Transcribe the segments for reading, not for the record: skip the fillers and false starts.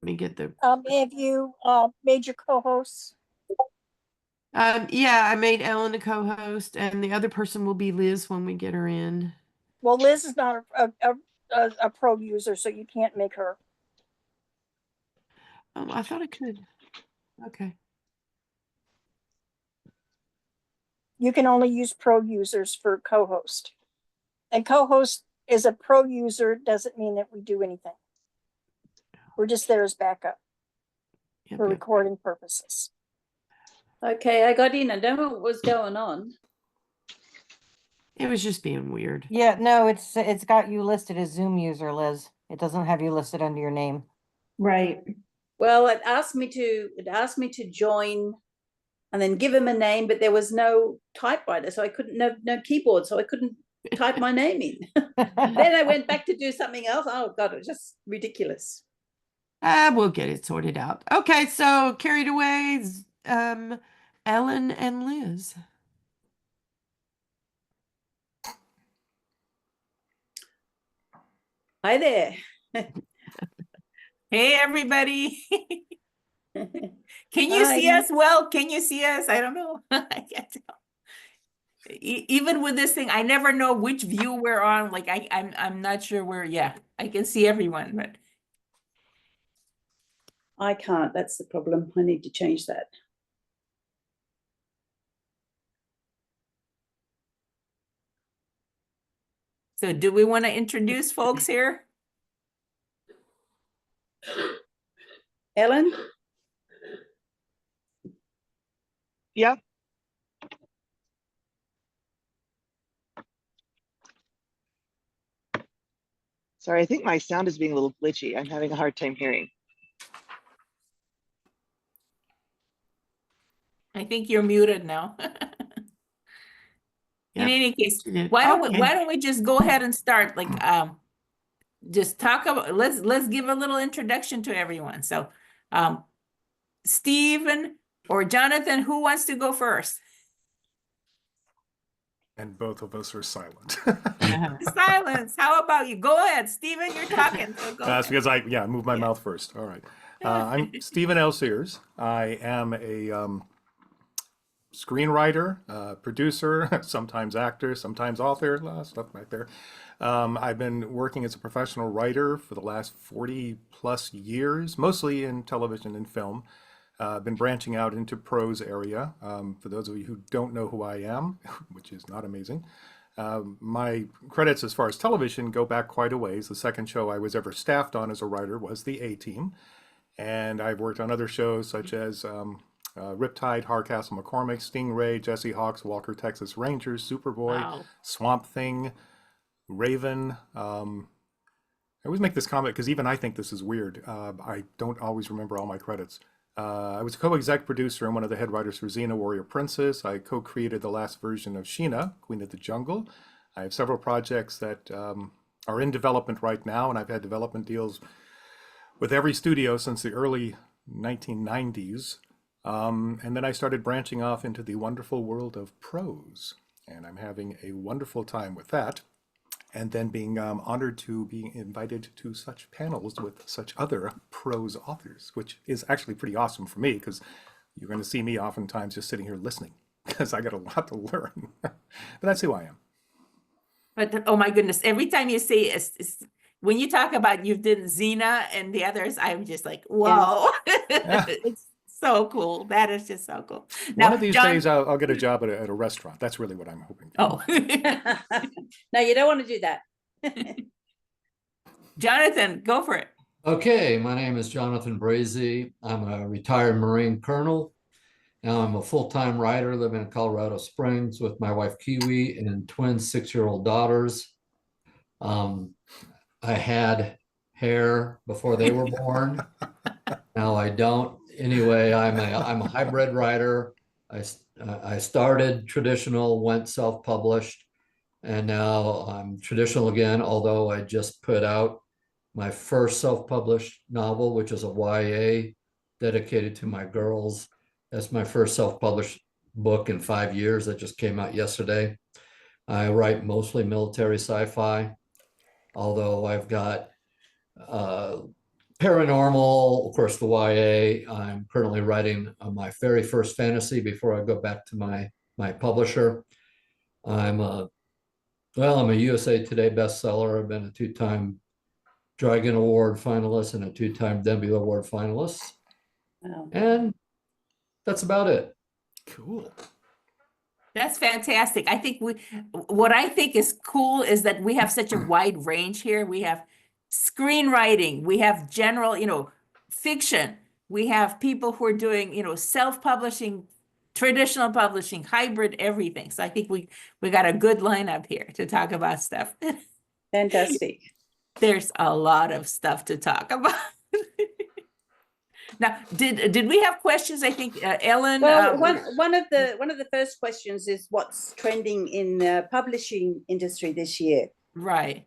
me get the. Have you made your co-hosts? Yeah, I made Ellen a co-host, and the other person will be Liz when we get her in. Well, Liz is not a pro user, so you can't make her. I thought I could. Okay. You can only use pro users for co-host. And co-host is a pro user, doesn't mean that we do anything. We're just there as backup for recording purposes. Okay, I got in. I don't know what was going on. It was just being weird. Yeah, no, it's got you listed as Zoom user, Liz. It doesn't have you listed under your name. Right. Well, it asked me to join and then give him a name, but there was no typewriter, so I couldn't no keyboard, so I couldn't type my name in. Then I went back to do something else. Oh God, it was just ridiculous. We'll get it sorted out. Okay, so carried away, Ellen and Liz. Hi there. Hey, everybody. Can you see us well? Can you see us? I don't know. I can't tell. Even with this thing, I never know which view we're on. Like I'm not sure where. Yeah, I can see everyone, but I can't. That's the problem. I need to change that. so do we want to introduce folks here? Ellen? Yeah. Sorry, I think my sound is being a little glitchy. I'm having a hard time hearing. I think you're muted now. In any case, why don't we just go ahead and start? Like just talk about let's give a little introduction to everyone. So Stephen or Jonathan, who wants to go first? And both of us are silent. Silence. How about you? Go ahead, Stephen. You're talking. So go That's ahead. because I moved my mouth first. All right. I'm Stephen L. Sears. I am a screenwriter, producer, sometimes actor, sometimes author, stuff back there. I've been working as a professional writer for the last 40 plus years, mostly in television and film. I've been branching out into prose area. For those of you who don't know who I am, which is not amazing, my credits as far as television go back quite a ways. The second show I was ever staffed on as a writer was The A-Team. And I've worked on other shows such as Riptide, Hardcastle McCormick, Stingray, Jesse Hawks, Walker, Texas Rangers, Superboy, Swamp Thing, Raven. I always make this comment because even I think this is weird. I don't always remember all my credits. I was a co-exec producer and one of the head writers for Xena Warrior Princess. I co-created the last version of Sheena, Queen of the Jungle. I have several projects that are in development right now, and I've had development deals with every studio since the early 1990s. And then I started branching off into the wonderful world of prose, and I'm having a wonderful time with that. And then being honored to be invited to such panels with such other prose authors, which is actually pretty awesome for me because you're going to see me oftentimes just sitting here listening because I got a lot to learn. But that's who I am. But oh my goodness, every time you say when you talk about you did Xena and the others, I'm just like, whoa. Yeah. It's so cool. That is just so cool. One of these days I'll get a job at a restaurant. That's really what I'm hoping for. Oh. No, you don't want to do that. Jonathan, go for it. Okay, my name is Jonathan Brazee. I'm a retired Marine colonel. Now I'm a full-time writer living in Colorado Springs with my wife Kiwi and twin 6-year-old daughters. I had hair before they were born. Now I don't. Anyway, I'm a hybrid writer. I started traditional, went self-published, and now I'm traditional again, although I just put out my first self-published novel, which is a YA dedicated to my girls. That's my first self-published book in 5 years. That just came out yesterday. I write mostly military sci-fi, although I've got paranormal, of course, the YA. I'm currently writing my very first fantasy before I go back to my publisher. I'm a I'm a USA Today bestseller. I've been a two-time Dragon Award finalist and a two-time Nebula Award finalist. Wow. And that's about it. Cool. That's fantastic. What I think is cool is that we have such a wide range here. We have screenwriting, we have general, fiction. We have people who are doing, self-publishing, traditional publishing, hybrid, everything. So I think we got a good lineup here to talk about stuff. Fantastic. There's a lot of stuff to talk about. Now, did we have questions? I think Ellen. Well, one of the first questions is what's trending in the publishing industry this year. Right.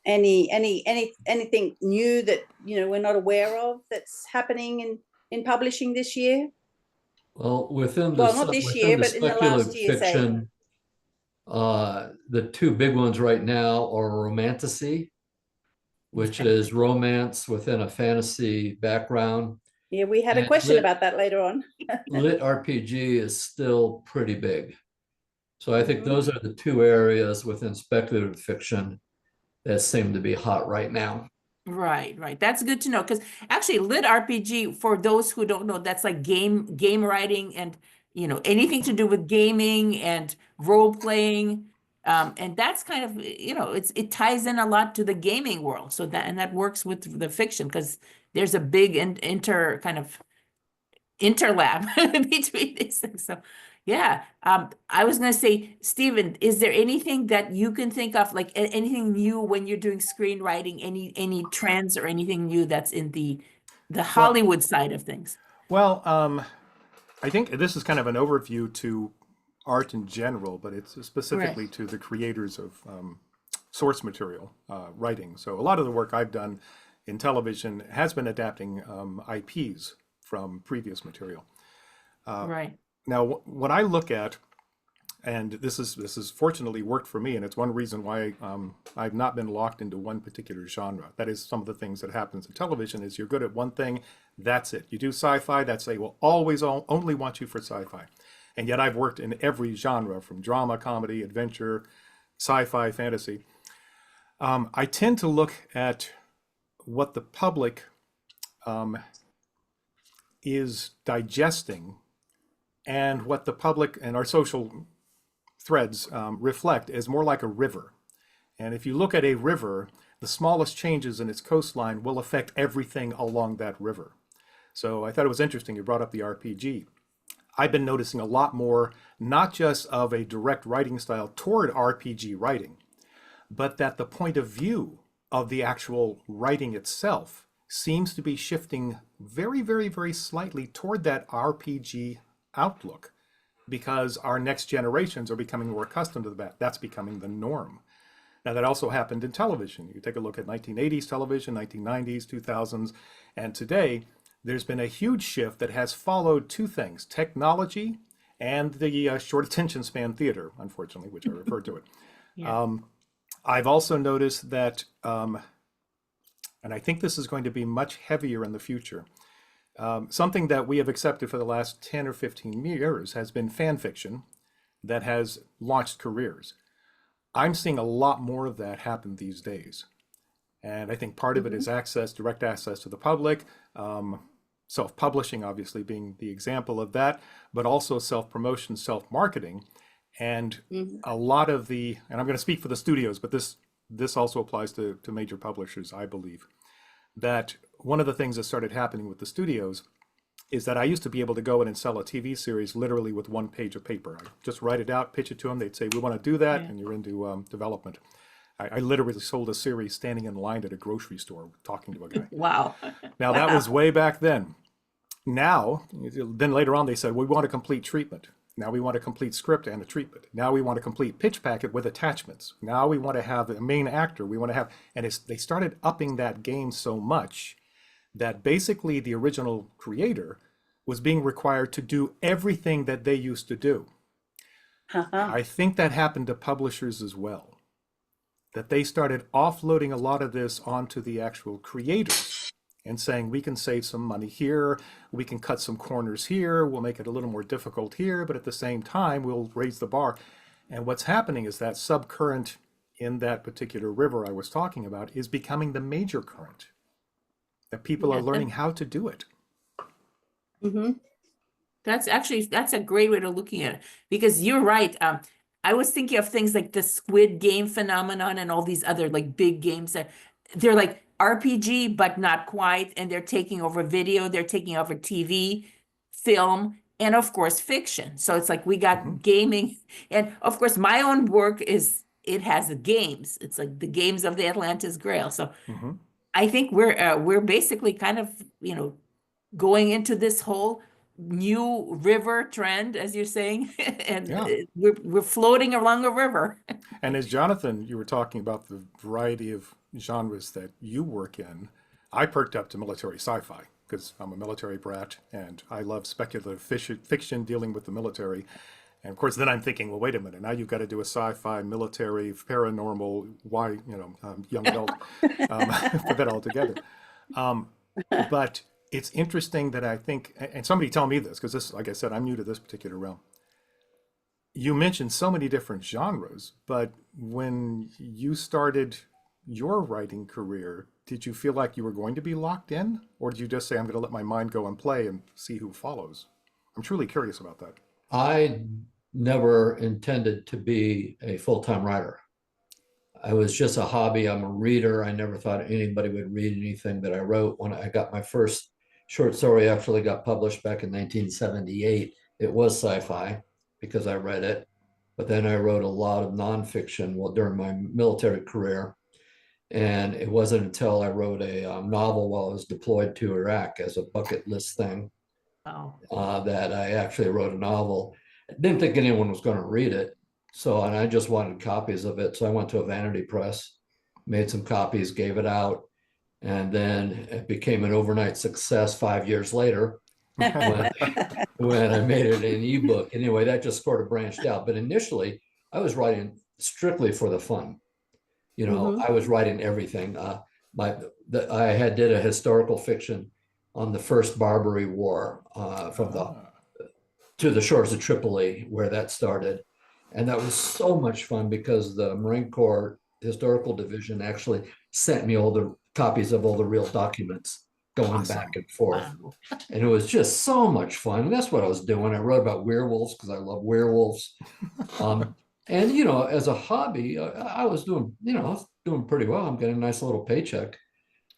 Anything new that we're not aware of that's happening in publishing this year? Well, within Not this year, but in the last speculative year, say. fiction, the two big ones right now are romantasy, which is romance within a fantasy background. Yeah, we had a And question about that later on. Lit RPG is still pretty big. So I think those are the two areas within speculative fiction that seem to be hot right now. Right. That's good to know, because actually lit RPG, for those who don't know, that's like game writing and anything to do with gaming and role playing. And that's kind of, it ties in a lot to the gaming world. So that works with the fiction, because there's a big interlab between these things. So yeah, I was going to say, Stephen, is there anything that you can think of, like anything new when you're doing screenwriting, any trends or anything new that's in the Hollywood side of things? Well, I think this is kind of an overview to art in general, but it's specifically to the creators of source material writing. So a lot of the work I've done in television has been adapting IPs from previous material. Right. Now, what I look at, and this is fortunately worked for me, and it's one reason why I've not been locked into one particular genre. That is some of the things that happens in television is you're good at one thing, that's it. You do sci-fi, that's they will always only want you for sci-fi. And yet I've worked in every genre, from drama, comedy, adventure, sci-fi, fantasy. I tend to look at what the public is digesting and what the public and our social threads reflect as more like a river. And if you look at a river, the smallest changes in its coastline will affect everything along that river. So I thought it was interesting you brought up the RPG. I've been noticing a lot more, not just of a direct writing style toward RPG writing, but that the point of view of the actual writing itself seems to be shifting very, very, very slightly toward that RPG outlook, because our next generations are becoming more accustomed to that. That's becoming the norm. Now, that also happened in television. You take a look at 1980s television, 1990s, 2000s, and today there's been a huge shift that has followed two things: technology and the short attention span theater, unfortunately, which I referred to it. Yeah. I've also noticed that, and I think this is going to be much heavier in the future, something that we have accepted for the last 10 or 15 years has been fan fiction that has launched careers. I'm seeing a lot more of that happen these days. And I think part of it is direct access to the public, self-publishing obviously being the example of that, but also self-promotion, self-marketing. And a lot of and I'm going to speak for the studios, but this also applies to major publishers, I believe, that one of the things that started happening with the studios is that I used to be able to go in and sell a TV series literally with one page of paper. I just write it out, pitch it to them. They'd say, we want to do that. And you're into development. I literally sold a series standing in line at a grocery store talking to a guy. Wow. Now, that was way back then. Now, then later on, they said, we want a complete treatment. Now we want a complete script and a treatment. Now we want a complete pitch packet with attachments. Now we want to have a main actor. We want to have, and they started upping that game so much that basically the original creator was being required to do everything that they used to do. I think that happened to publishers as well. that they started offloading a lot of this onto the actual creators and saying, we can save some money here, we can cut some corners here, we'll make it a little more difficult here, but at the same time, we'll raise the bar. And what's happening is that subcurrent in that particular river I was talking about is becoming the major current, that people are learning how to do it. Mm-hmm. That's a great way of looking at it, because you're right. I was thinking of things like the Squid Game phenomenon and all these other like big games that they're like RPG, but not quite. And they're taking over video, they're taking over TV, film, and of course fiction. So it's like we got gaming, and of course my own work it has the games. It's like the games of the Atlantis Grail. So I think we're basically kind of, you know, going into this whole new river trend, as you're saying, and we're floating along a river. And as Jonathan, you were talking about the variety of genres that you work in, I perked up to military sci-fi because I'm a military brat and I love speculative fiction dealing with the military. And of course, then I'm thinking, well, wait a minute, now you've got to do a sci-fi, military, paranormal, young adult, put that all together. But it's interesting that I think, and somebody tell me this, because this, like I said, I'm new to this particular realm. You mentioned so many different genres, but when you started your writing career, did you feel like you were going to be locked in? Or did you just say, I'm going to let my mind go and play and see who follows? I'm truly curious about that. I never intended to be a full-time writer. I was just a hobby. I'm a reader. I never thought anybody would read anything that I wrote. When I got my first short story, actually got published back in 1978. It was sci-fi because I read it. But then I wrote a lot of nonfiction during my military career. And it wasn't until I wrote a novel while I was deployed to Iraq as a bucket list thing that I actually wrote a novel. I didn't think anyone was going to read it. And I just wanted copies of it. So I went to a vanity press, made some copies, gave it out. And then it became an overnight success 5 years later when I made it an ebook. Anyway, that just sort of branched out. But initially, I was writing strictly for the fun. You know, I was writing everything. I did a historical fiction on the first Barbary War to the shores of Tripoli, where that started. And that was so much fun because the Marine Corps Historical Division actually sent me all the copies of all the real documents going back and forth. Wow. And it was just so much fun. And that's what I was doing. I wrote about werewolves because I love werewolves. And, you know, as a hobby, I was doing pretty well. I'm getting a nice little paycheck.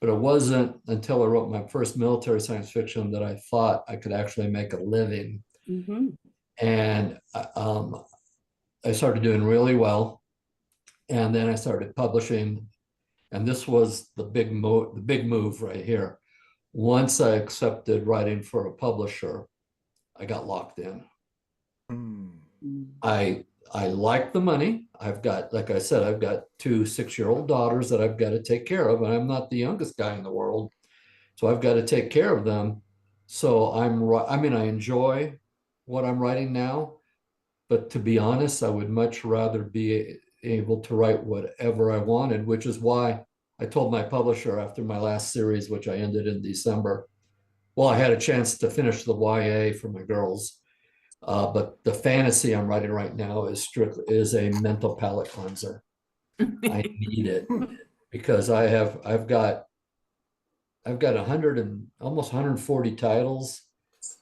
But it wasn't until I wrote my first military science fiction that I thought I could actually make a living. And I started doing really well. And then I started publishing. And this was the big move right here. Once I accepted writing for a publisher, I got locked in. I like the money. I've got, like I said, I've got 2 6-year-old daughters that I've got to take care of, and I'm not the youngest guy in the world, so I've got to take care of them. So I enjoy what I'm writing now, but to be honest, I would much rather be able to write whatever I wanted, which is why I told my publisher after my last series, which I ended in December, well, I had a chance to finish the YA for my girls. But the fantasy I'm writing right now is a mental palate cleanser. I need it because I've got 100 and almost 140 titles,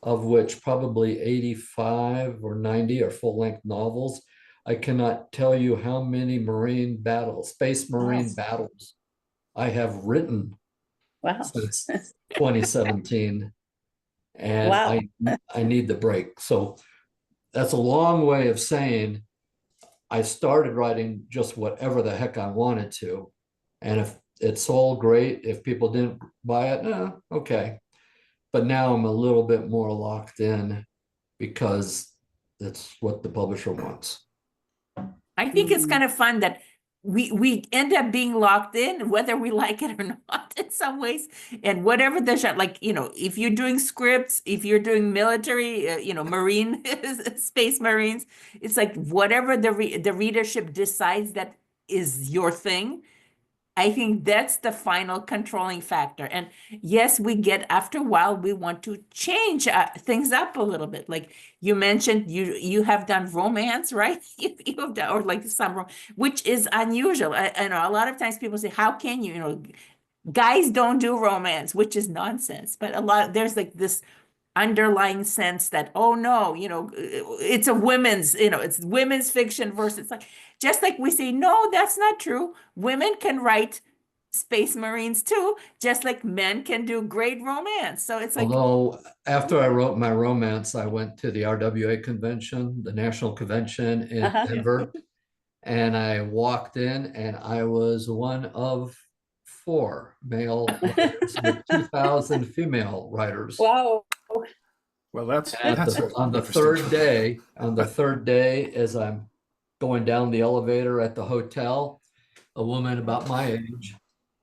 of which probably 85 or 90 are full-length novels. I cannot tell you how many space marine battles I have written since 2017. And I need the break. So that's a long way of saying I started writing just whatever the heck I wanted to. And if it sold, great. If people didn't buy it, okay. But now I'm a little bit more locked in because that's what the publisher wants. I think it's kind of fun that we end up being locked in, whether we like it or not in some ways. And whatever the shot, like, you know, if you're doing scripts, if you're doing military, Marine, Space Marines, it's like whatever the readership decides that is your thing, I think that's the final controlling factor. And yes, we get, after a while, we want to change things up a little bit. Like you mentioned, you have done romance, right? You have done, or like some, which is unusual. I know a lot of times people say, how can you, guys don't do romance, which is nonsense. But there's like this underlying sense that, oh no, it's a women's, it's women's fiction versus, like, just like we say, no, that's not true. Women can write Space Marines too, just like men can do great romance. So it's like, Although after I wrote my romance, I went to the RWA convention, the national convention in Denver, and I walked in and I was one of 4 male writers with 2,000 female writers. Wow. Well, that's On the third day, as I'm going down the elevator at the hotel, a woman about my age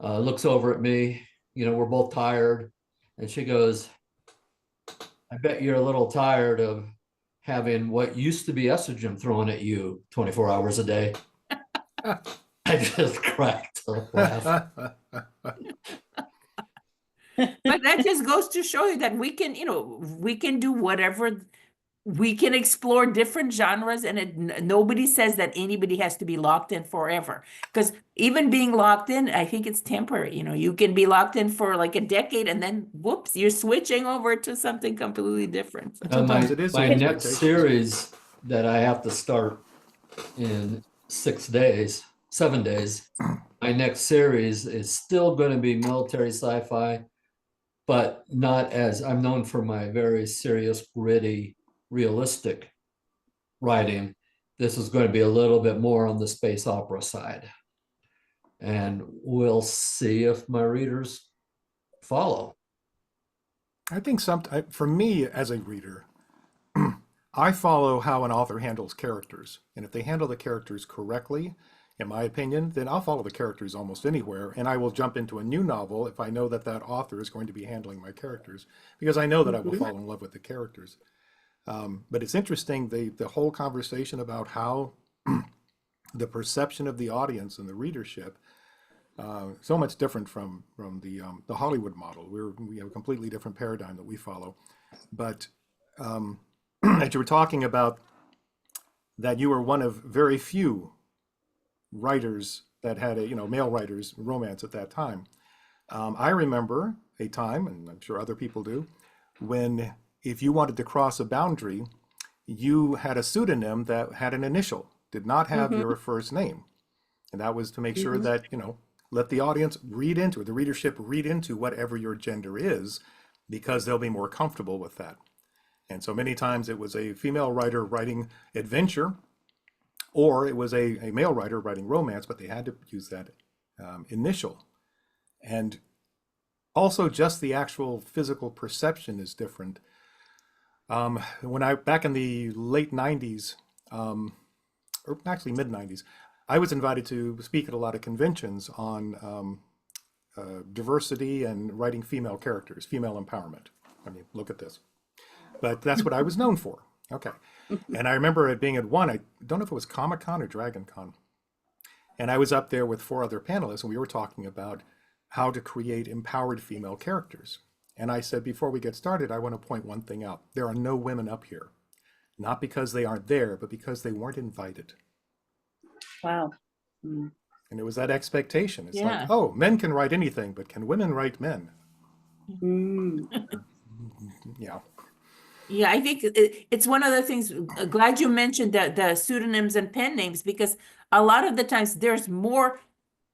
looks over at me. We're both tired, and she goes, "I bet you're a little tired of having what used to be estrogen thrown at you 24 hours a day." I just cracked up laughing. but that just goes to show you that we can, we can do whatever, we can explore different genres, and nobody says that anybody has to be locked in forever. Because even being locked in, I think it's temporary. You can be locked in for like a decade, and then whoops, you're switching over to something completely different. So Sometimes it is my the next expectations. series that I have to start in 7 days. My next series is still going to be military sci-fi, but not as I'm known for my very serious, gritty, realistic writing. This is going to be a little bit more on the space opera side. And we'll see if my readers follow. I think for me as a reader, I follow how an author handles characters. And if they handle the characters correctly, in my opinion, then I'll follow the characters almost anywhere. And I will jump into a new novel if I know that that author is going to be handling my characters, because I know that I will fall in love with the characters. But it's interesting, the whole conversation about how the perception of the audience and the readership, so much different from the Hollywood model. We have a completely different paradigm that we follow. But as you were talking about that you were one of very few writers that had male writers romance at that time. I remember a time, and I'm sure other people do, when if you wanted to cross a boundary, you had a pseudonym that had an initial, did not have your first name. And that was to make sure that, let the audience read into it, the readership read into whatever your gender is, because they'll be more comfortable with that. And so many times it was a female writer writing adventure, or it was a male writer writing romance, but they had to use that initial. And also just the actual physical perception is different. Back in the late 90s, or actually mid 90s, I was invited to speak at a lot of conventions on diversity and writing female characters, female empowerment. I mean, look at this. But that's what I was known for. Okay. And I remember it being at one, I don't know if it was Comic-Con or Dragon Con. And I was up there with 4 other panelists, and we were talking about how to create empowered female characters. And I said, before we get started, I want to point one thing out. There are no women up here. Not because they aren't there, but because they weren't invited. Wow. And it was that expectation. It's Yeah. like, oh, men can write anything, but can women write men? Yeah. Yeah, I think it's one of the things, glad you mentioned the pseudonyms and pen names, because a lot of the times there's more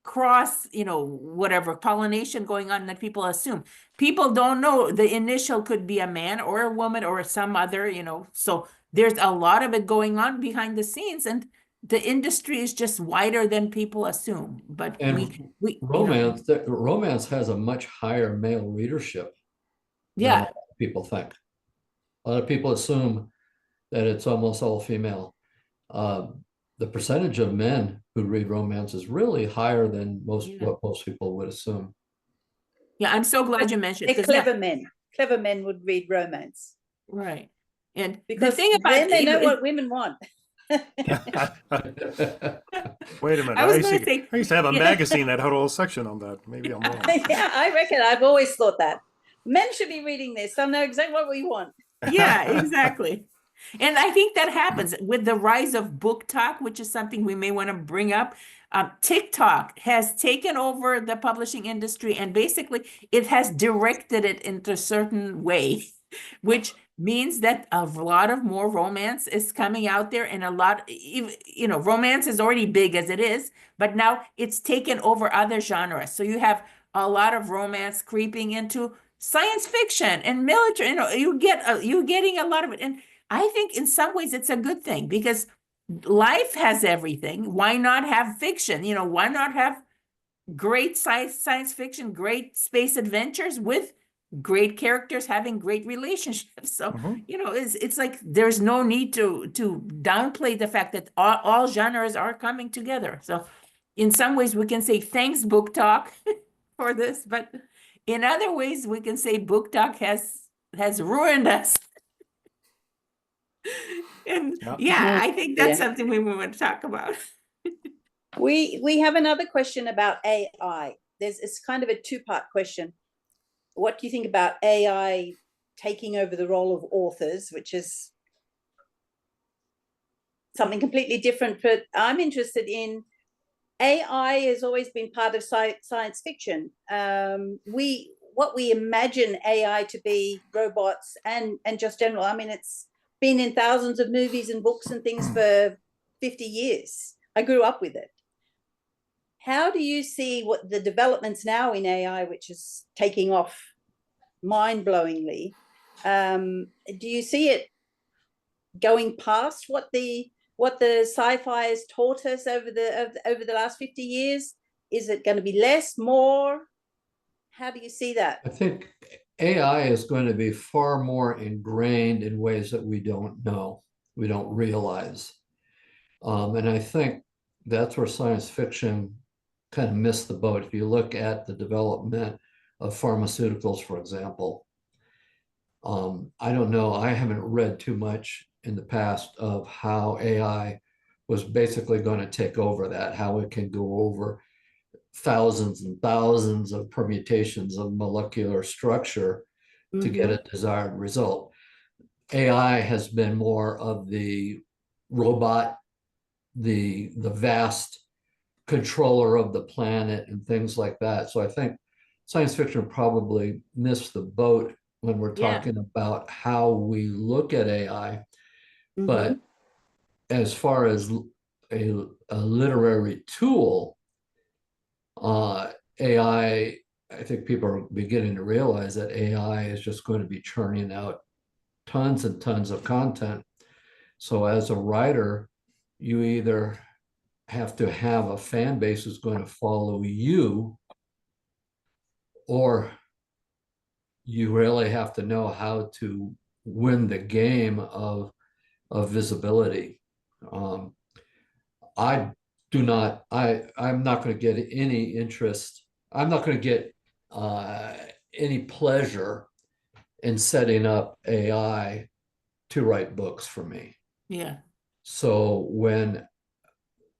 cross, whatever pollination going on than people assume. People don't know the initial could be a man or a woman or some other, so there's a lot of it going on behind the scenes, and the industry is just wider than people assume. But And we romance has a much higher male readership than a yeah. lot of people think. A lot of people assume that it's almost all female. The percentage of men who read romance is really higher than what most people would assume. Yeah, I'm so glad you mentioned They're it. clever men. Clever men would read romance. Right. And Because the thing about then they know what women want. Wait a minute. I was gonna say, I used to have a yeah. magazine that had a whole section on that. Maybe I'm wrong. Yeah, I reckon. I've always thought that men should be reading this. I know exactly what we want. Yeah, exactly. And I think that happens with the rise of book talk, which is something we may want to bring up. TikTok has taken over the publishing industry, and basically it has directed it into a certain way, which means that a lot of more romance is coming out there, and a lot, you know, romance is already big as it is, but now it's taken over other genres. So you have a lot of romance creeping into science fiction and military. You know, you're getting a lot of it, and I think in some ways it's a good thing because life has everything. Why not have fiction? You know, why not have great science fiction, great space adventures with great characters having great relationships? So, Mhm. you know, it's like there's no need to downplay the fact that all genres are coming together. So in some ways we can say thanks book talk for this, but in other ways we can say book talk has ruined us. And Yeah. yeah, I think that's Yeah. something we want to talk about. We have another question about AI. It's kind of a two-part question. What do you think about AI taking over the role of authors, which is something completely different? But I'm interested in AI has always been part of science fiction. What we imagine AI to be, robots and just general. I mean, it's been in thousands of movies and books and things for 50 years. I grew up with it. How do you see what the developments now in AI, which is taking off mind-blowingly? Do you see it going past what the sci-fi has taught us over the last 50 years? Is it going to be less, more? How do you see that? I think AI is going to be far more ingrained in ways that we don't know, we don't realize. And I think that's where science fiction kind of missed the boat. If you look at the development of pharmaceuticals, for example, I don't know, I haven't read too much in the past of how AI was basically going to take over that, how it can go over thousands and thousands of permutations of molecular structure to get a desired result. AI has been more of the robot, the vast controller of the planet and things like that. So I think science fiction probably missed the boat when we're talking about how we look at AI. But as far as a literary tool, AI, I think people are beginning to realize that AI is just going to be churning out tons and tons of content. So as a writer, you either have to have a fan base who's going to follow you, or you really have to know how to win the game of visibility. I'm not going to get any interest. I'm not going to get any pleasure in setting up AI to write books for me. Yeah. So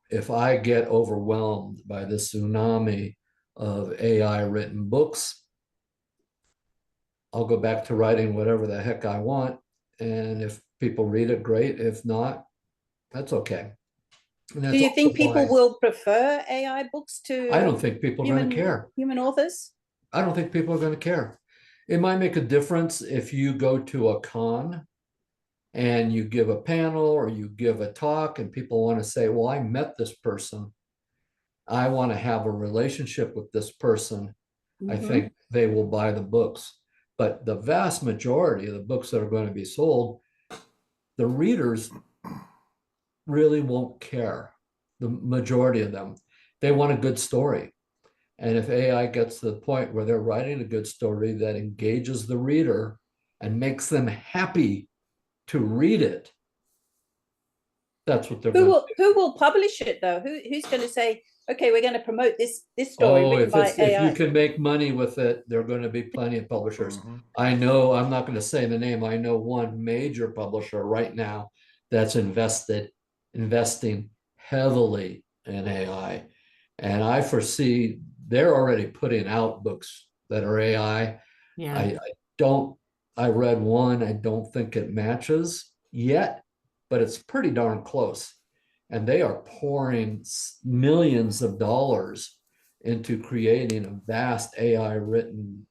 if I get overwhelmed by the tsunami of AI written books, I'll go back to writing whatever the heck I want. And if people read it, great. If not, that's okay. Do you think people will prefer AI books to I don't think people are going to care. Human authors? I don't think people are going to care. It might make a difference if you go to a con and you give a panel or you give a talk and people want to say, well, I met this person. I want to have a relationship with this person. I think they will buy the books. But the vast majority of the books that are going to be sold, the readers really won't care. The majority of them, they want a good story. And if AI gets to the point where they're writing a good story that engages the reader and makes them happy to read it, that's what they're going to do. Who will publish it though? Who's going to say, okay, we're going to promote this story written by AI? If you can make money with it, there are going to be plenty of publishers. I know, I'm not going to say the name. I know one major publisher right now that's invested investing heavily in AI. And I foresee they're already putting out books that are AI. Yeah. I read one, I don't think it matches yet, but it's pretty darn close. And they are pouring millions of dollars into creating a vast AI written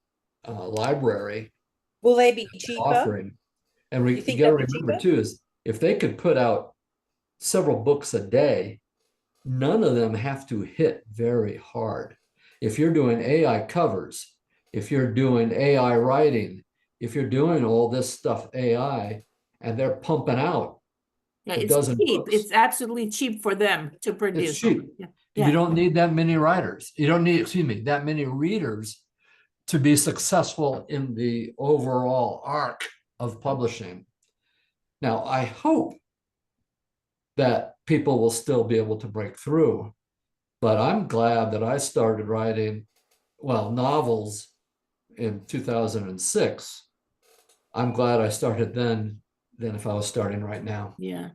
library Will they be cheaper? offering. And You you think got to they'll be remember cheaper? too, is if they could put out several books a day, none of them have to hit very hard. If you're doing AI covers, if you're doing AI writing, if you're doing all this stuff AI, and they're pumping out Yeah, a it's dozen cheap. books, It's absolutely cheap for them to it's produce. cheap. Yeah. You Yeah. don't need that many writers. You don't need, excuse me, that many readers to be successful in the overall arc of publishing. Now, I hope that people will still be able to break through, but I'm glad that I started writing, well, novels in 2006. I'm glad I started then than if I was starting right now. Yeah.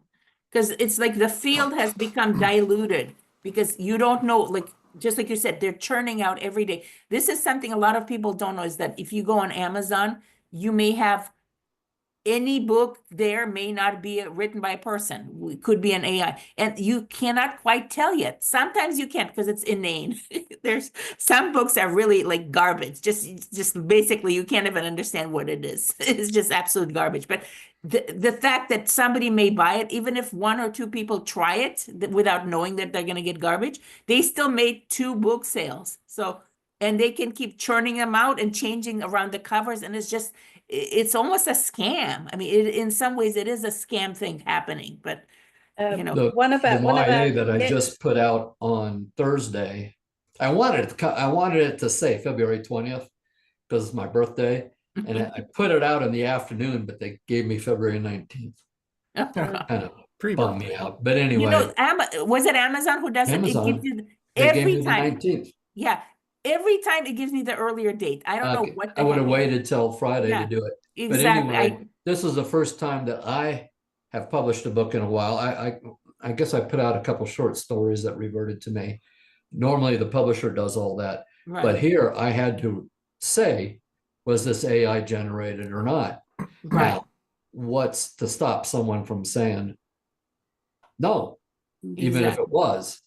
Because it's like the field has become diluted because you don't know, like, just like you said, they're churning out every day. This is something a lot of people don't know is that if you go on Amazon, you may have any book there may not be written by a person. It could be an AI, and you cannot quite tell yet. Sometimes you can't because it's inane. There's some books are really like garbage. Just basically you can't even understand what it is. It's just absolute garbage. But the fact that somebody may buy it, even if one or two people try it without knowing that they're going to get garbage, they still made 2 book sales. So, and they can keep churning them out and changing around the covers, and it's almost a scam. I mean, in some ways, it is a scam thing happening, but you know, The, One of the our YA that I yeah, just put out on Thursday, I wanted it to say February 20th because it's my birthday. And I put it out in the afternoon, but they gave me February 19th. Kind of bummed me out. But you anyway, know, was it Amazon who does it? It gives Amazon, you they gave me every the time. 19th. Yeah, every time it gives me the earlier date. I don't know Okay, what I the would have heck. waited till Friday Yeah, to do it. But exactly. anyway, this is the first time that I have published a book in a while. I guess I put out a couple short stories that reverted to me. Normally the publisher does all that, but Right, here I had to say, was this AI generated or not? right. Now, what's to stop someone from saying no, even if Exactly. it was?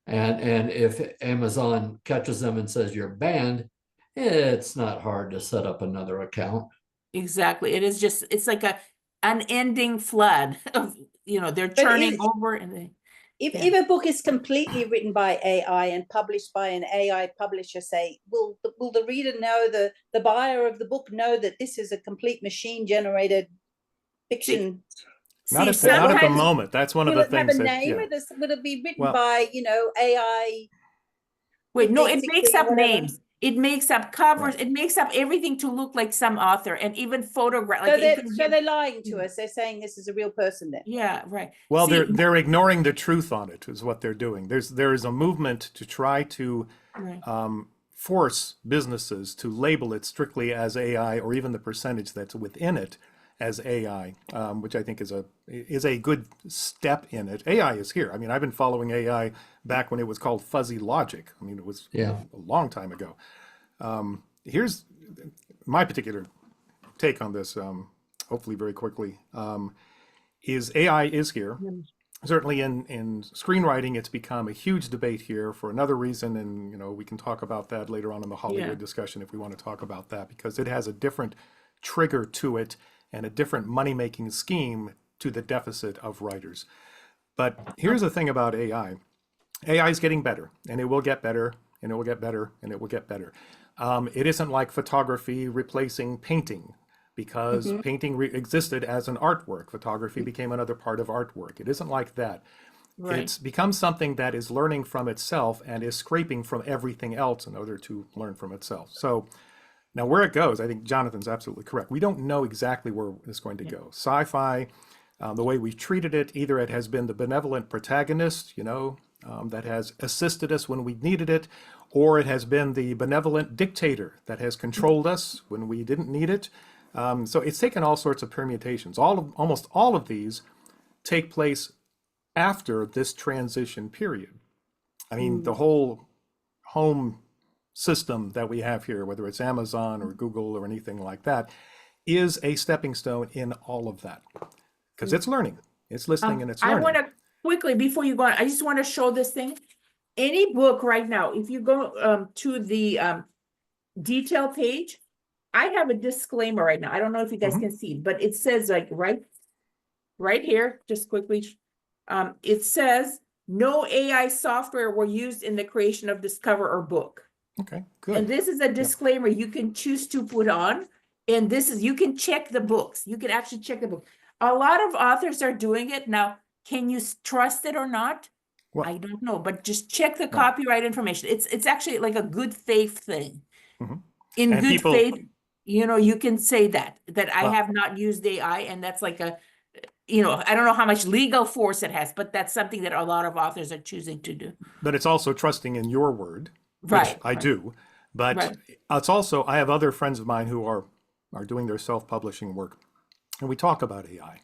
And if Amazon catches them and says you're banned, it's not hard to set up another account. Exactly. It is just, it's like a unending flood of, they're But churning over and they, if a book is completely written by AI and published by an AI publisher, say, will the reader know, the buyer of the book know that this is a complete machine generated fiction? Not see, at the sometimes, moment. That's one of Will the it have a things that, name? yeah. Will it be written Well, by, AI? wait, no, it 1560 makes or up whatever? names. It makes up covers. Right. It makes up everything to look like some author and even photograph. So Like it they're, can so give- they're lying to us. They're saying this is a real person then. yeah, right. Well, See, they're ignoring the truth on it, is what they're doing. There is a movement to try to right. force businesses to label it strictly as AI, or even the percentage that's within it as AI, which I think is a good step in it. AI is here. I mean, I've been following AI back when it was called fuzzy logic. I mean, it was a long time ago. Here's my particular take on this, hopefully very quickly, is AI is here. Certainly in screenwriting, it's become a huge debate here for another reason, and we can talk about that later on in the Hollywood discussion if we want to talk about that, because it has a different trigger to it and a different money-making scheme to the deficit of writers. But here's the thing about AI. AI is getting better, and it will get better, and it will get better, and it will get better. It isn't like photography replacing painting, because painting existed as an artwork. Photography became another part of artwork. It isn't like that. Right. It's become something that is learning from itself and is scraping from everything else in order to learn from itself. So now where it goes, I think Jonathan's absolutely correct. We don't know exactly where it's going to go. Sci-fi, the way we've treated it, either it has been the benevolent protagonist, that has assisted us when we needed it, or it has been the benevolent dictator that has controlled us when we didn't need it. So it's taken all sorts of permutations. Almost all of these take place after this transition period. I mean, the whole home system that we have here, whether it's Amazon or Google or anything like that, is a stepping stone in all of that. Because it's learning, it's listening, and it's I learning. want to quickly, before you go on, I just want to show this thing. Any book right now, if you go to the detail page, I have a disclaimer right now. I don't know if you guys can see, but it says like right here, just quickly, it says no AI software were used in the creation of this cover or book. Okay, good. And this is a disclaimer you can choose to put on. And this is, you can check the books. You can actually check the book. A lot of authors are doing it now. Can you trust it or not? Well, I don't know, but just check the copyright information. It's actually like a good faith thing. In And good people- faith, you know, you can say that I Well- have not used AI, and that's like a, you know, I don't know how much legal force it has, but that's something that a lot of authors are choosing to do. But it's also trusting in your word, which Right. I do. But Right. it's also, I have other friends of mine who are doing their self-publishing work, and we talk about AI.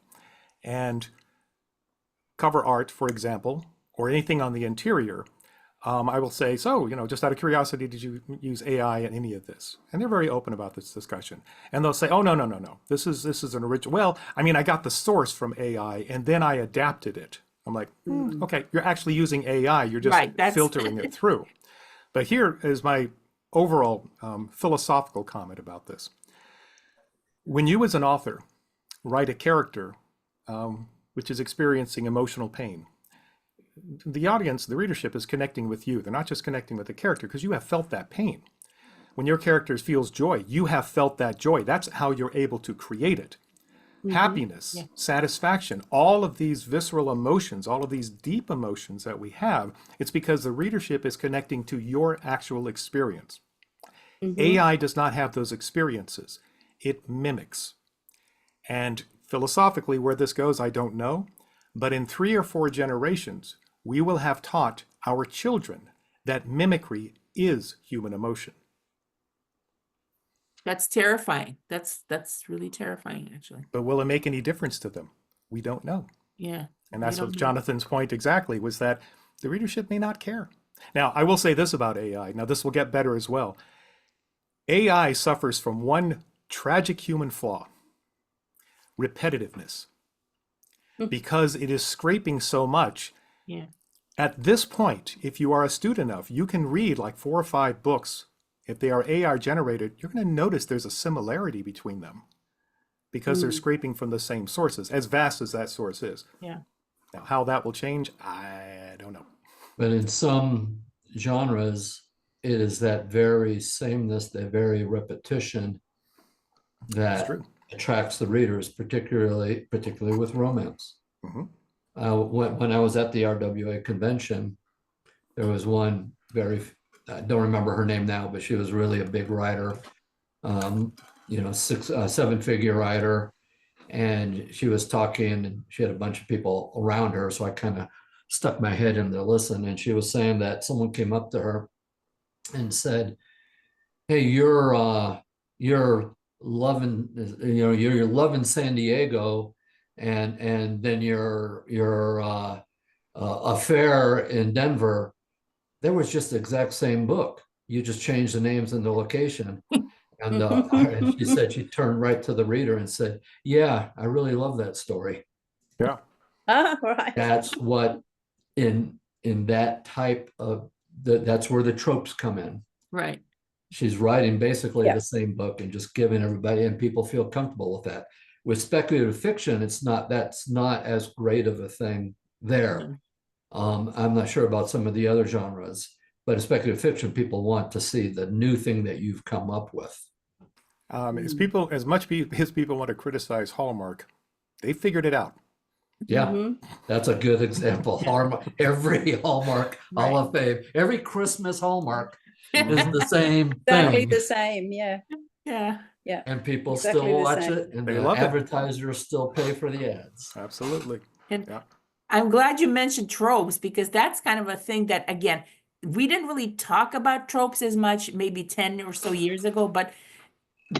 And cover art, for example, or anything on the interior, I will say, so, you know, just out of curiosity, did you use AI in any of this? And they're very open about this discussion. And they'll say, oh, no. This is an original. Well, I mean, I got the source from AI and then I adapted it. I'm like, okay, you're actually using AI. You're just Right, that's- filtering it through. But here is my overall philosophical comment about this. When you as an author write a character which is experiencing emotional pain, the audience, the readership is connecting with you. They're not just connecting with the character because you have felt that pain. When your character feels joy, you have felt that joy. That's how you're able to create it. Happiness, satisfaction, all of these visceral emotions, all of these deep emotions that we have, it's because the readership is connecting to your actual experience. AI does not have those experiences. It mimics. And philosophically, where this goes, I don't know. But in 3 or 4 generations, we will have taught our children that mimicry is human emotion. That's terrifying. That's really terrifying, actually. But will it make any difference to them? We don't know. Yeah. And that's we what don't know. Jonathan's point exactly was, that the readership may not care. Now, I will say this about AI. Now, this will get better as well. AI suffers from one tragic human flaw: repetitiveness. Because it is scraping so much. Yeah. At this point, if you are astute enough, you can read like 4 or 5 books. If they are AI generated, you're going to notice there's a similarity between them because they're scraping from the same sources, as vast as that source is. Yeah. Now, how that will change, I don't know. But in some genres, it is that very sameness, that very repetition That's that true. attracts the readers, particularly with romance. Mhm. When I was at the RWA convention, there was one I don't remember her name now, but she was really a big writer, you know, 7-figure writer. And she was talking, and she had a bunch of people around her. So I kind of stuck my head in to listen. And she was saying that someone came up to her and said, hey, you're loving, you know, you're loving San Diego, and then your affair in Denver, there was just the exact same book. You just changed the names and the location. And she said she turned right to the reader and said, yeah, I really love that story. Yeah. Right. That's what in that type of that's where the tropes come in. Right. She's writing basically Yeah. the same book and just giving everybody, and people feel comfortable with that. With speculative fiction, that's not as great of a thing there. I'm not sure about some of the other genres, but in speculative fiction, people want to see the new thing that you've come up with. As much as people want to criticize Hallmark, they figured it out. Yeah, that's a good example. Hallmark, every Hallmark Hall of Fame, every Christmas Hallmark is the same Exactly thing. the same. Yeah. Yeah. Yeah. And people Exactly still the watch same. it, and They the love it. advertisers still pay for the ads. Absolutely. And Yeah. I'm glad you mentioned tropes, because that's kind of a thing that, again, we didn't really talk about tropes as much maybe 10 or so years ago, but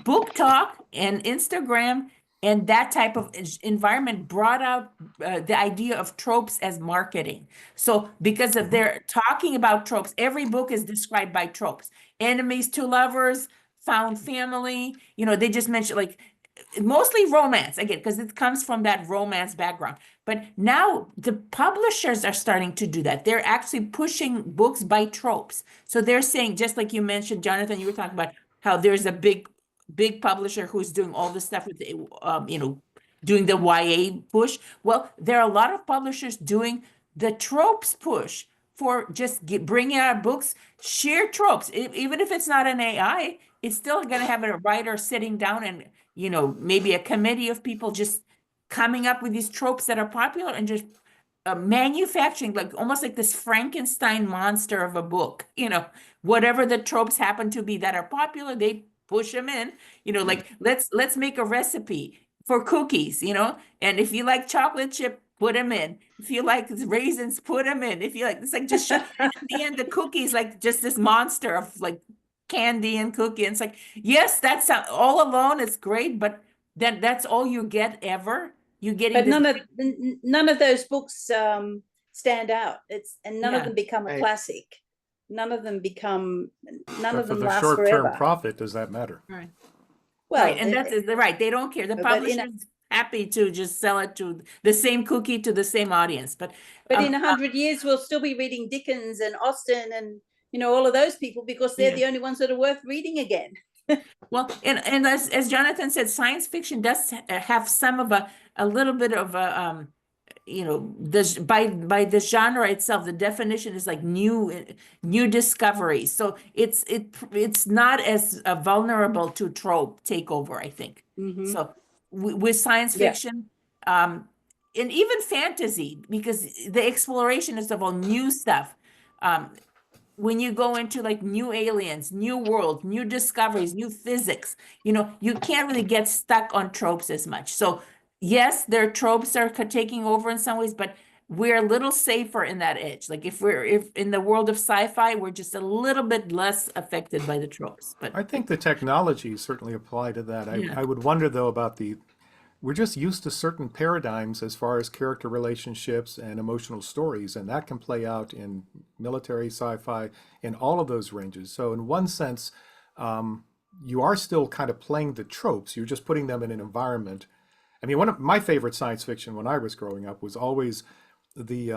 Book Talk and Instagram And that type of environment brought out the idea of tropes as marketing. So because of they're talking about tropes, every book is described by tropes. Enemies to lovers, found family, they just mentioned like mostly romance again, because it comes from that romance background. But now the publishers are starting to do that. They're actually pushing books by tropes. So they're saying, just like you mentioned, Jonathan, you were talking about how there's a big publisher who's doing all this stuff with, doing the YA push. Well, there are a lot of publishers doing the tropes push for just bringing out books, sheer tropes. Even if it's not an AI, it's still going to have a writer sitting down and, maybe a committee of people just coming up with these tropes that are popular and just manufacturing, like almost like this Frankenstein monster of a book, whatever the tropes happen to be that are popular, they push them in, like let's make a recipe for cookies, and if you like chocolate chip, put them in. If you like raisins, put them in. If you like, it's like just at the end, the cookies, like just this monster of like candy and cookie. And it's like, yes, that's all alone. It's great, but then that's all you get ever. You're getting but none of those books stand out. None of them become a Right. classic. None of them But for them the last short-term forever. profit, does that matter? Right. Well, Right, and that's right. They don't care. The but in a- publisher's happy to just sell it to the same cookie to the same audience. But in 100 years, we'll still be reading Dickens and Austen and all of those people because they're Yeah. the only ones that are worth reading again. well, and as Jonathan said, science fiction does have some of a little bit of a by the genre itself, the definition is like new discoveries. So it's not as vulnerable to trope takeover, I think. Mhm. So with science Yeah. fiction, and even fantasy, because the exploration is of all new stuff. When you go into like new aliens, new world, new discoveries, new physics, you can't really get stuck on tropes as much. So yes, their tropes are taking over in some ways, but we're a little safer in that edge. Like if in the world of sci-fi, we're just a little bit less affected by the tropes. But I think the technologies certainly apply to that. Yeah. I would wonder though about we're just used to certain paradigms as far as character relationships and emotional stories, and that can play out in military, sci-fi, in all of those ranges. So in one sense, you are still kind of playing the tropes. You're just putting them in an environment. I mean, one of my favorite science fiction when I was growing up was always the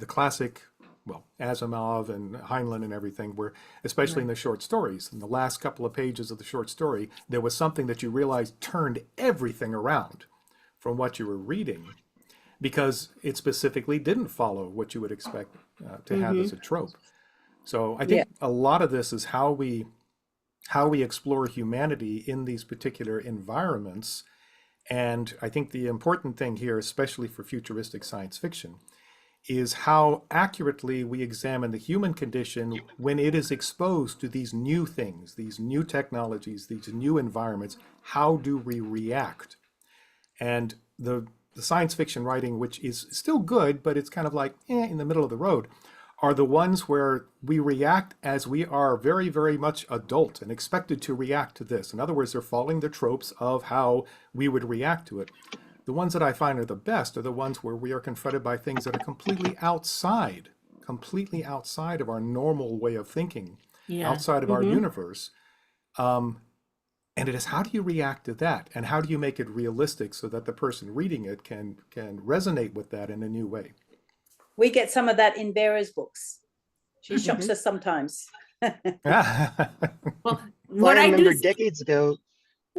classic, well, Asimov and Heinlein and everything, where especially in the short stories, in the last couple of pages of the short story, there was something that you realized turned everything around from what you were reading, because it specifically didn't follow what you would expect to have as a trope. So I think a lot of this is how we explore humanity in these particular environments. And I think the important thing here, especially for futuristic science fiction, is how accurately we examine the human condition when it is exposed to these new things, these new technologies, these new environments. How do we react? And the science fiction writing, which is still good, but it's kind of like in the middle of the road, are the ones where we react as we are very, very much adult and expected to react to this. In other words, they're following the tropes of how we would react to it. The ones that I find are the best are the ones where we are confronted by things that are completely outside of our normal way of thinking, outside of our universe. And it is, how do you react to that? And how do you make it realistic so that the person reading it can resonate with that in a new way? We get some of that in Vera's books. She shocks us sometimes. well, Well, what I I remember do decades ago,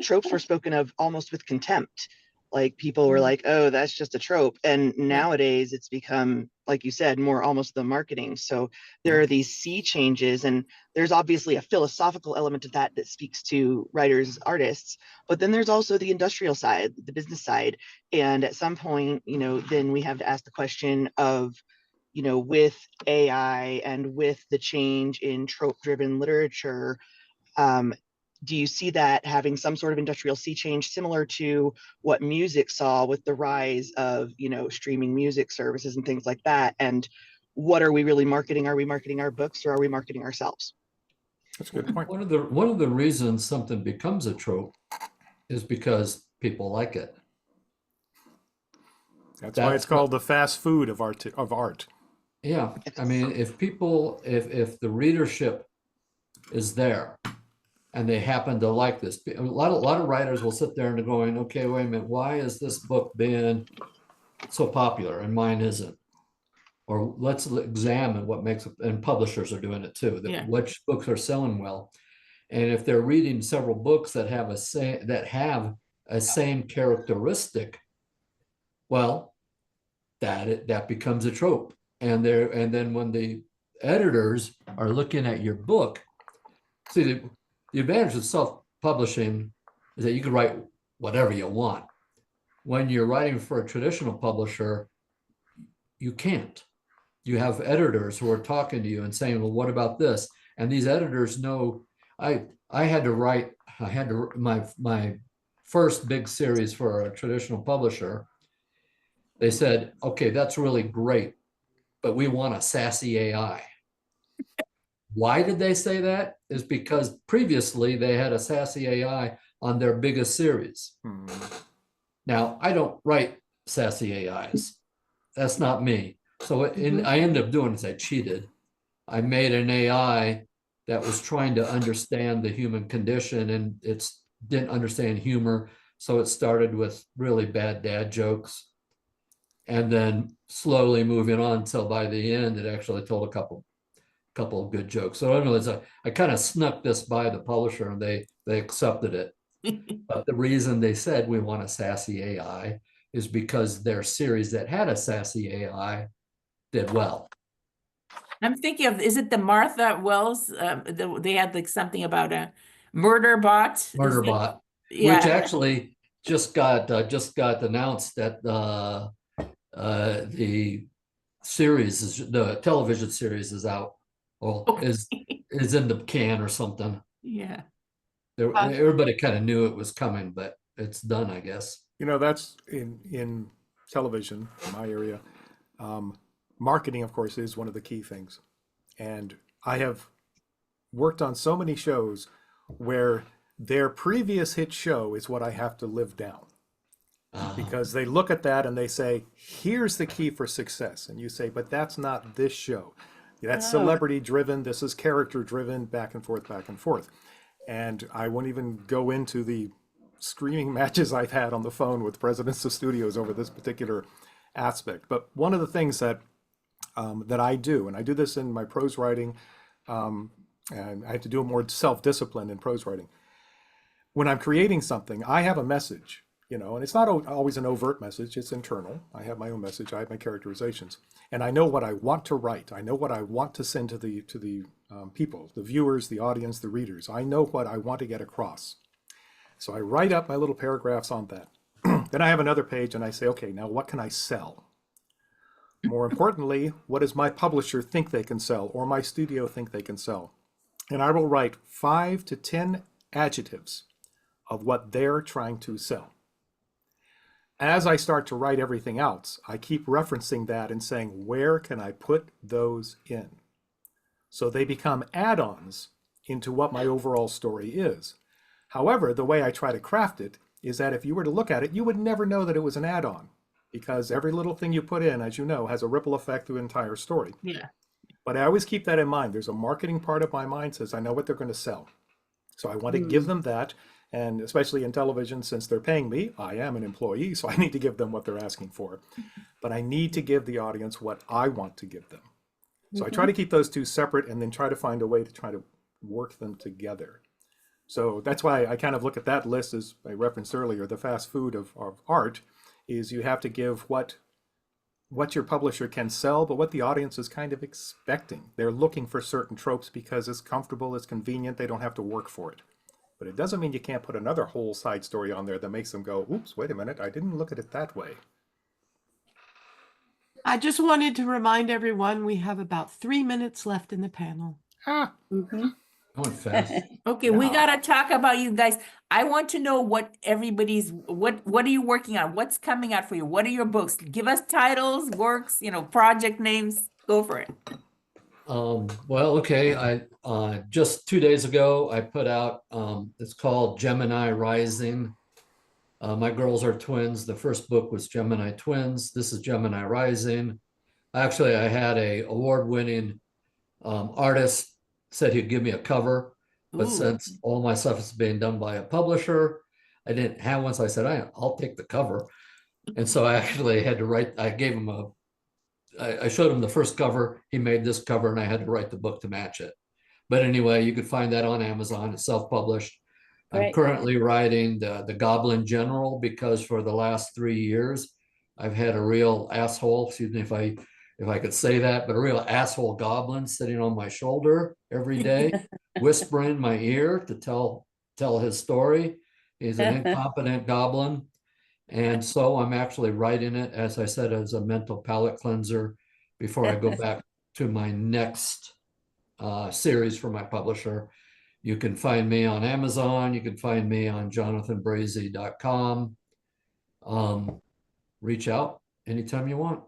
tropes were spoken of almost with contempt. Like people were like, oh, that's just a trope. And nowadays it's become, like you said, more almost the marketing. So there are these sea changes, and there's obviously a philosophical element of that speaks to writers, artists, but then there's also the industrial side, the business side. And at some point, then we have to ask the question of, with AI and with the change in trope-driven literature, do you see that having some sort of industrial sea change similar to what music saw with the rise of, streaming music services and things like that? And what are we really marketing? Are we marketing our books, or are we marketing ourselves? That's a good point. One of the reasons something becomes a trope is because people like it. That's why it's That's called the fast food of art. Yeah, I mean, if people, if the readership is there and they happen to like this, a lot of writers will sit there and they're going, okay, wait a minute, why is this book being so popular and mine isn't? Or let's examine what makes it, and publishers are doing it too, Yeah. which books are selling well. And if they're reading several books that have a same characteristic, well, that becomes a trope. And then when the editors are looking at your book, see, the advantage of self-publishing is that you can write whatever you want. When you're writing for a traditional publisher, you can't. You have editors who are talking to you and saying, well, what about this? And these editors know, my first big series for a traditional publisher. They said, okay, that's really great, but we want a sassy AI. Why did they say that? Is because previously they had a sassy AI on their biggest series. Now, I don't write sassy AIs. That's not me. So I ended up doing is I cheated. I made an AI that was trying to understand the human condition, and it didn't understand humor. So it started with really bad dad jokes, and then slowly moving on until by the end, it actually told a couple of good jokes. So I don't know, I kind of snuck this by the publisher and they accepted it. But the reason they said we want a sassy AI is because their series that had a sassy AI did well. I'm thinking of, is it the Martha Wells? They had like something about a murder bot. Murderbot, Yeah. which actually just got announced that the television series is out. Well, is in the can or something. Yeah. Everybody kind of knew it was coming, but it's done, I guess. You know, that's in television, in my area. Marketing, of course, is one of the key things. And I have worked on so many shows where their previous hit show is what I have to live down. Because they look at that and they say, here's the key for success. And you say, but that's not this show. That's celebrity driven. This is character driven, back and forth, back and forth. And I won't even go into the screaming matches I've had on the phone with presidents of studios over this particular aspect. But one of the things that I do, and I do this in my prose writing, and I have to do more self-discipline in prose writing. When I'm creating something, I have a message, you know, and it's not always an overt message, it's internal. I have my own message, I have my characterizations, and I know what I want to write. I know what I want to send to the people, the viewers, the audience, the readers. I know what I want to get across. So I write up my little paragraphs on that. Then I have another page and I say, okay, now what can I sell? More importantly, what does my publisher think they can sell, or my studio think they can sell? And I will write 5 to 10 adjectives of what they're trying to sell. As I start to write everything else, I keep referencing that and saying, where can I put those in? So they become add-ons into what my overall story is. However, the way I try to craft it is that if you were to look at it, you would never know that it was an add-on, because every little thing you put in, as you know, has a ripple effect through the entire story. Yeah. But I always keep that in mind. There's a marketing part of my mind says, I know what they're going to sell. So I want to give them that. And especially in television, since they're paying me, I am an employee, so I need to give them what they're asking for. But I need to give the audience what I want to give them. So I try to keep those two separate and then try to find a way to try to work them together. So that's why I kind of look at that list, as I referenced earlier, the fast food of art, is you have to give what your publisher can sell, but what the audience is kind of expecting. They're looking for certain tropes because it's comfortable, it's convenient, they don't have to work for it. But it doesn't mean you can't put another whole side story on there that makes them go, oops, wait a minute, I didn't look at it that way. I just wanted to remind everyone we have about 3 minutes left in the panel. Going fast. Okay, we gotta talk about you guys. I want to know what what are you working on? What's coming out for you? What are your books? Give us titles, works, project names. Go for it. Well, okay. I just 2 days ago I put out it's called Gemini Rising. My girls are twins. The first book was Gemini Twins. This is Gemini Rising. Actually, I had a award-winning artist said he'd give me a cover, but Ooh. since all my stuff is being done by a publisher, I didn't have one. So I said, I'll take the cover. And so I actually had to write, I gave him I showed him the first cover. He made this cover and I had to write the book to match it. But anyway, you could find that on Amazon. It's self-published. I'm Right. currently writing the Goblin General because for the last 3 years, I've had a real asshole, excuse me if I could say that, but a real asshole goblin sitting on my shoulder every day, whispering in my ear to tell his story. He's an incompetent goblin. And so I'm actually writing it, as I said, as a mental palate cleanser before I go back to my next series for my publisher. You can find me on Amazon. You can find me on jonathanbrazee.com. Reach out anytime you want.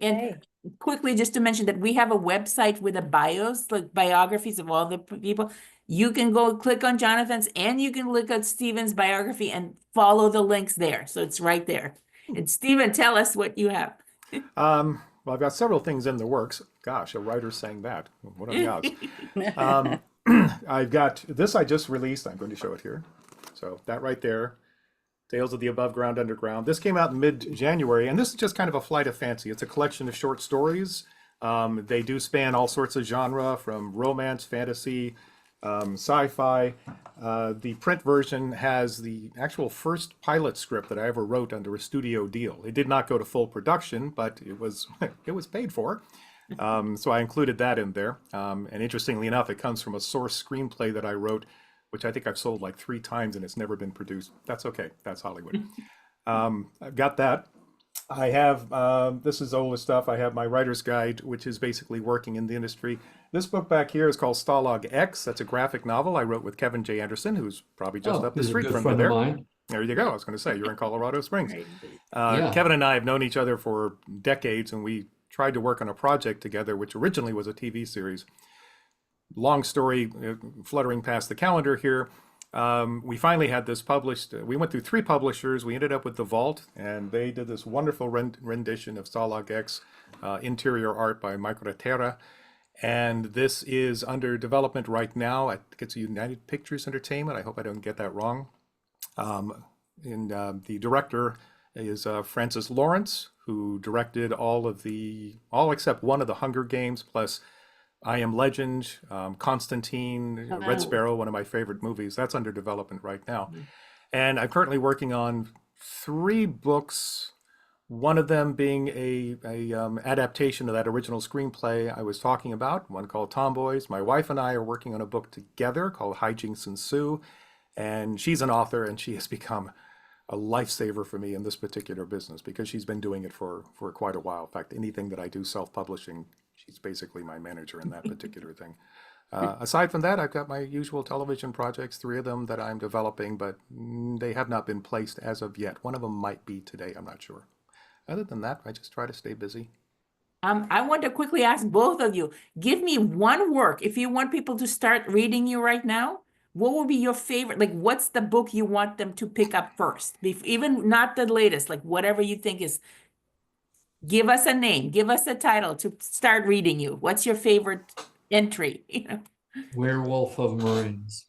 And Hey. quickly, just to mention that we have a website with the bios, like biographies of all the people. You can go click on Jonathan's and you can look at Stephen's biography and follow the links there. So it's right there. And Stephen, tell us what you have. Well, I've got several things in the works. Gosh, a writer saying that. What are the odds? I've got this I just released. I'm going to show it here. So that right there, Tales of the Above Ground Underground. This came out in mid-January, and this is just kind of a flight of fancy. It's a collection of short stories. They do span all sorts of genre, from romance, fantasy, sci-fi. The print version has the actual first pilot script that I ever wrote under a studio deal. It did not go to full production, but it was paid for. So I included that in there. And interestingly enough, it comes from a source screenplay that I wrote, which I think I've sold like 3 times and it's never been produced. That's okay. That's Hollywood. I've got that. I have, this is older stuff. I have my writer's guide, which is basically working in the industry. This book back here is called Stalag X. That's a graphic novel I wrote with Kevin J. Anderson, who's probably just up the he's a street good from friend there. of mine. There you go. I was going to say, you're in Colorado Springs. Yeah. Kevin and I have known each other for decades, and we tried to work on a project together, which originally was a TV series. Long story, fluttering past the calendar here. We finally had this published. We went through 3 publishers. We ended up with The Vault, and they did this wonderful rendition of Stalag X, interior art by Moderators. And this is under development right now. I think it's United Pictures Entertainment. I hope I don't get that wrong. The director is Francis Lawrence, who directed all except one of the Hunger Games, plus I Am Legend, Constantine, Red Sparrow, one of my favorite movies. That's under development right now. And I'm currently working on 3 books, one of them being a adaptation of that original screenplay I was talking about, one called Tomboys. My wife and I are working on a book together called Hijinks Ensue, and she's an author, and she has become a lifesaver for me in this particular business because she's been doing it for quite a while. In fact, anything that I do self-publishing, she's basically my manager in that particular thing. Aside from that, I've got my usual television projects, 3 of them that I'm developing, but they have not been placed as of yet. One of them might be today, I'm not sure. Other than that, I just try to stay busy. I want to quickly ask both of you, give me one work. If you want people to start reading you right now, what would be your favorite? Like, what's the book you want them to pick up first? Even not the latest, like whatever you think is, give us a name, give us a title to start reading you. What's your favorite entry? You know? Werewolf of Marines.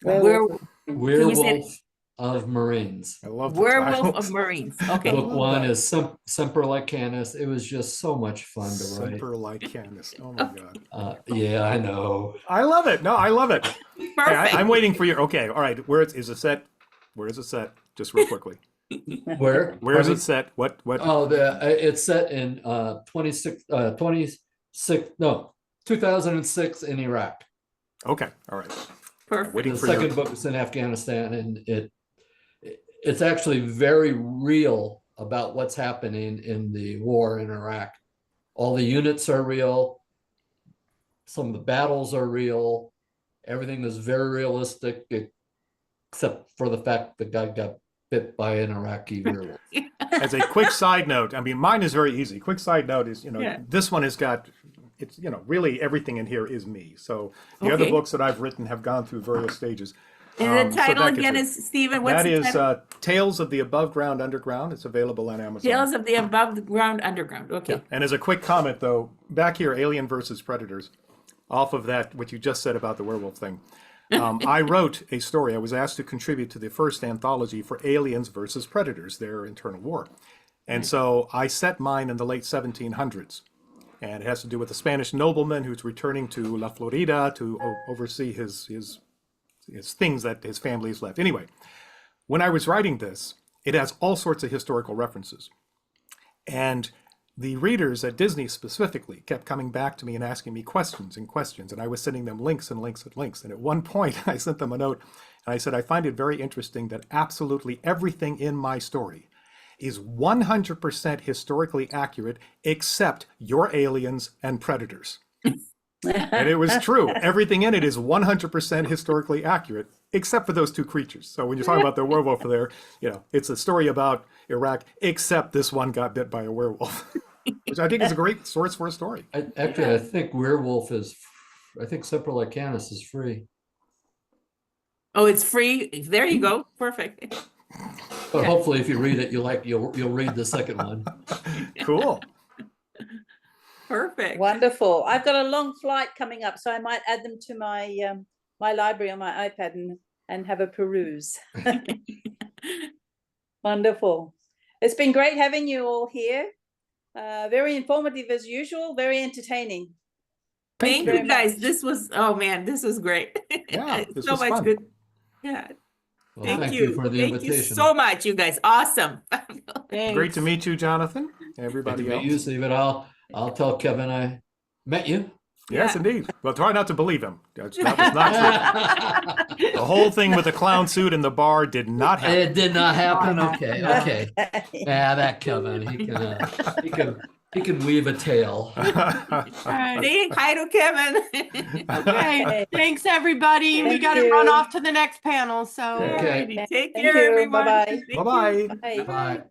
Werewolf Werewolf of Marines. I love the Werewolf titles. of Marines. Okay. Book 1 is Semper Lycanus. It was just so much fun to write. Semper Lycanus. Oh my God. Yeah, I know. I love it. No, I love it. Hey, Perfect. I'm waiting for you. Okay, all right. Where is it set? Where is it set? Just real quickly. Where? Where is it set? What? Oh, it's set in 2006 in Iraq. Okay, all right. Perfect. Waiting The for your. second book is in Afghanistan, and it's actually very real about what's happening in the war in Iraq. All the units are real. Some of the battles are real. Everything is very realistic, except for the fact the guy got bit by an Iraqi werewolf. As a quick side note, I mean, mine is very easy. Quick side note is, Yeah. this one has got, really everything in here is me. So the other Okay. books that I've written have gone through various stages. And the So title that gets again it. is, Stephen, what's That the is title? Tales of the Above Ground Underground. It's available on Amazon. Tales of the Above Ground Underground. Okay. Yeah. And as a quick comment, though, back here, Alien versus Predators, off of that, what you just said about the werewolf thing. I wrote a story. I was asked to contribute to the first anthology for Aliens versus Predators, their internal war. And so I set mine in the late 1700s. And it has to do with a Spanish nobleman who's returning to La Florida to oversee his things that his family has left. Anyway, when I was writing this, it has all sorts of historical references. And the readers at Disney specifically kept coming back to me and asking me questions and questions. And I was sending them links and links and links. And at one point, I sent them a note and I said, I find it very interesting that absolutely everything in my story is 100% historically accurate, except your aliens and predators. And it was true. Everything in it is 100% historically accurate, except for those two creatures. So when you're talking about the werewolf there, it's a story about Iraq, except this one got bit by a werewolf, which I think is a great source for a story. I think werewolf I think Cephalocanus is free. Oh, it's free. There you go. Perfect. But hopefully, if you read it, you'll read the second one. Cool. Perfect. Wonderful. I've got a long flight coming up, so I might add them to my my library on my iPad and have a peruse. Wonderful. It's been great having you all here. Very informative as usual, very entertaining. Thank very you guys. much. This was great. Yeah, this so was much fun. good. Yeah. Well, Thank you for the Thank invitation. you so much, you guys. Awesome. Great to meet you, Jonathan. Good Everybody to meet else. you, Stephen. I'll tell Kevin I met you. Yes, Yeah. indeed. Well, try not to believe him. That was not true. The whole thing with the clown suit in the bar did not happen. It did not happen. Okay. Yeah, that Kevin. He can weave a tale. All right. Say hi to Kevin. Okay. Thanks, everybody. We Thank got to run you. off to the next panel. So. Okay. Alrighty. Take Thank care, you. everyone. Bye-bye. Thank you. Bye-bye. Bye. Bye.